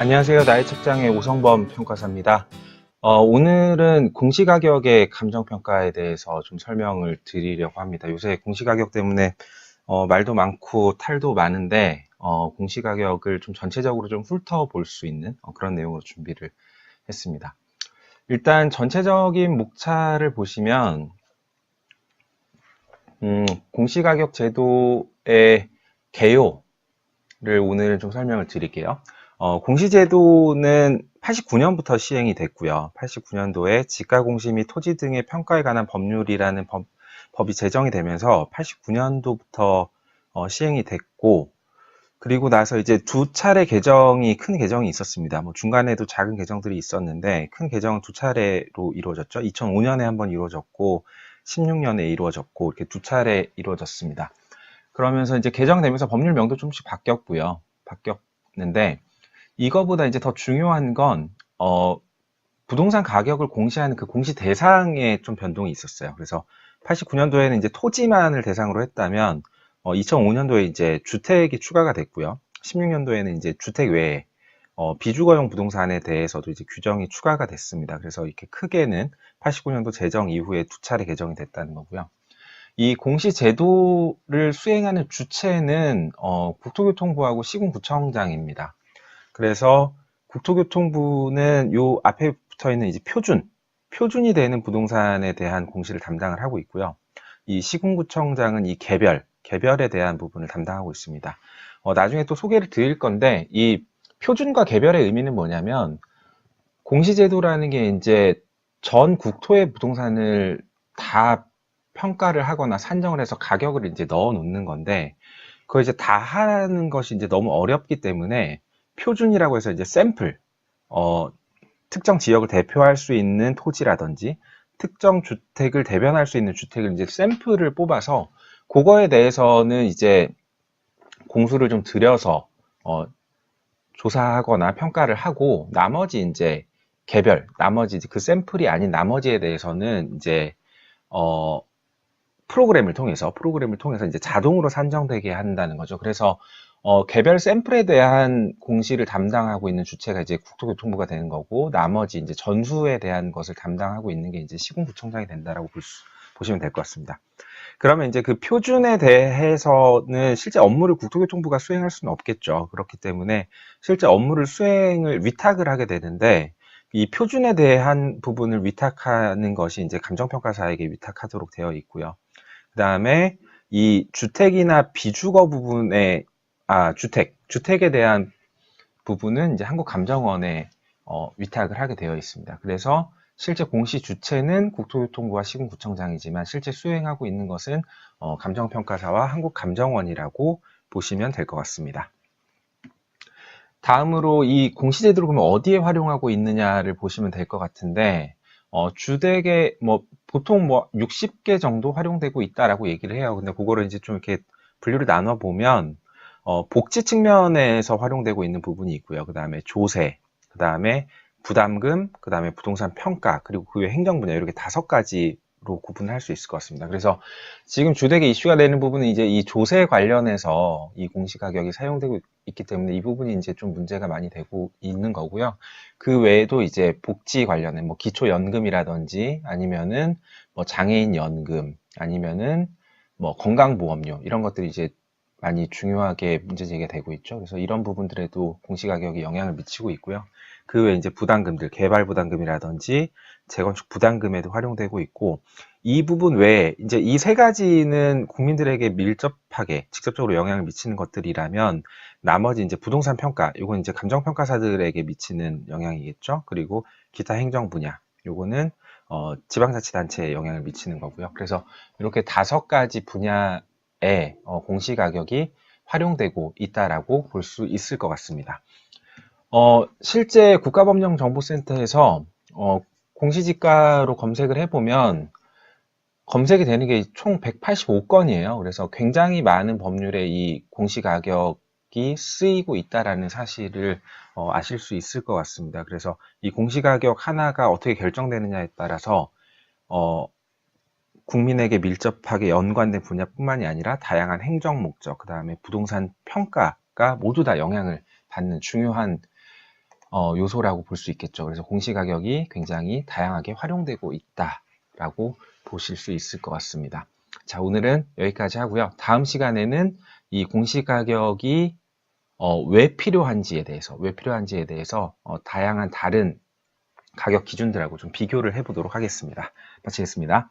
안녕하세요. 나의 책장의 오성범 평가사입니다. 오늘은 공시가격의 감정평가에 대해서 좀 설명을 드리려고 합니다. 요새 공시가격 때문에 말도 많고 탈도 많은데 공시가격을 좀 전체적으로 좀 훑어볼 수 있는 그런 내용으로 준비를 했습니다. 일단 전체적인 목차를 보시면 공시가격 제도의 개요를 오늘 좀 설명을 드릴게요. 공시제도는 89년부터 시행이 됐고요. 89년도에 지가공시 및 토지 등의 평가에 관한 법률이라는 법이 제정이 되면서 89년도부터 시행이 됐고, 그리고 나서 이제 두 차례 큰 개정이 있었습니다. 뭐 중간에도 작은 개정들이 있었는데, 큰 개정은 두 차례로 이루어졌죠. 2005년에 한번 이루어졌고, 16년에 이루어졌고, 이렇게 두 차례 이루어졌습니다. 그러면서 이제 개정되면서 법률명도 조금씩 바뀌었는데, 이거보다 이제 더 중요한 건, 부동산 가격을 공시하는 그 공시 대상에 좀 변동이 있었어요. 그래서 89년도에는 이제 토지만을 대상으로 했다면, 2005년도에 이제 주택이 추가가 됐고요. 16년도에는 이제 주택 외에, 비주거용 부동산에 대해서도 이제 규정이 추가가 됐습니다. 그래서 이렇게 크게는 89년도 제정 이후에 두 차례 개정이 됐다는 거고요. 이 공시제도를 수행하는 주체는, 국토교통부하고 시군구청장입니다. 그래서 국토교통부는 요 앞에 붙어 있는 이제 표준이 되는 부동산에 대한 공시를 담당을 하고 있고요. 이 시군구청장은 이 개별에 대한 부분을 담당하고 있습니다. 나중에 또 소개를 드릴 건데, 이 표준과 개별의 의미는 뭐냐면, 공시제도라는 게 이제 전 국토의 부동산을 다 평가를 하거나 산정을 해서 가격을 이제 넣어 놓는 건데, 그걸 이제 다 하는 것이 이제 너무 어렵기 때문에 표준이라고 해서 이제 샘플, 특정 지역을 대표할 수 있는 토지라든지 특정 주택을 대변할 수 있는 주택을 이제 샘플을 뽑아서 그거에 대해서는 이제 공수를 좀 들여서 조사하거나 평가를 하고 나머지 이제 나머지 그 샘플이 아닌 나머지에 대해서는 이제 프로그램을 통해서 이제 자동으로 산정되게 한다는 거죠. 그래서 개별 샘플에 대한 공시를 담당하고 있는 주체가 이제 국토교통부가 되는 거고, 나머지 이제 전수에 대한 것을 담당하고 있는 게 이제 시군구청장이 된다라고 보시면 될 것 같습니다. 그러면 이제 그 표준에 대해서는 실제 업무를 국토교통부가 수행할 수는 없겠죠. 그렇기 때문에 실제 업무를 위탁을 하게 되는데, 이 표준에 대한 부분을 위탁하는 것이 이제 감정평가사에게 위탁하도록 되어 있고요. 그 다음에 이 주택이나 비주거 부분에, 주택에 대한 부분은 이제 한국감정원에 위탁을 하게 되어 있습니다. 그래서 실제 공시 주체는 국토교통부와 시군구청장이지만 실제 수행하고 있는 것은 감정평가사와 한국감정원이라고 보시면 될 것 같습니다. 다음으로 이 공시제도를 그러면 어디에 활용하고 있느냐를 보시면 될 것 같은데, 주택에 보통 60개 정도 활용되고 있다라고 얘기를 해요. 근데 그거를 이제 좀 이렇게 분류를 나눠 보면, 복지 측면에서 활용되고 있는 부분이 있고요. 그 다음에 조세, 그 다음에 부담금, 그 다음에 부동산 평가, 그리고 그 외 행정 분야, 이렇게 5가지로 구분할 수 있을 것 같습니다. 그래서 지금 주택에 이슈가 되는 부분은 이제 이 조세 관련해서 이 공시가격이 사용되고 있기 때문에 이 부분이 이제 좀 문제가 많이 되고 있는 거고요. 그 외에도 이제 복지 관련해 기초연금이라든지 아니면은 장애인 연금 아니면은 건강보험료 이런 것들이 이제 많이 중요하게 문제 제기가 되고 있죠. 그래서 이런 부분들에도 공시가격이 영향을 미치고 있고요. 그 외에 이제 부담금들, 개발 부담금이라든지 재건축 부담금에도 활용되고 있고, 이 부분 외에 이제 이 3가지는 국민들에게 밀접하게 직접적으로 영향을 미치는 것들이라면, 나머지 이제 부동산 평가, 요건 이제 감정평가사들에게 미치는 영향이겠죠. 그리고 기타 행정 분야, 요거는 지방자치단체에 영향을 미치는 거고요. 그래서 이렇게 5가지 분야에 공시가격이 활용되고 있다라고 볼 수 있을 것 같습니다. 실제 국가법령정보센터에서 공시지가로 검색을 해보면 검색이 되는 게 총 185건이에요. 그래서 굉장히 많은 법률에 이 공시가격이 쓰이고 있다라는 사실을 아실 수 있을 것 같습니다. 그래서 이 공시가격 하나가 어떻게 결정되느냐에 따라서 국민에게 밀접하게 연관된 분야뿐만이 아니라 다양한 행정 목적, 그 다음에 부동산 평가가 모두 다 영향을 받는 중요한 요소라고 볼 수 있겠죠. 그래서 공시가격이 굉장히 다양하게 활용되고 있다라고 보실 수 있을 것 같습니다. 자, 오늘은 여기까지 하고요. 다음 시간에는 이 공시가격이 왜 필요한지에 대해서 다양한 다른 가격 기준들하고 좀 비교를 해보도록 하겠습니다. 마치겠습니다.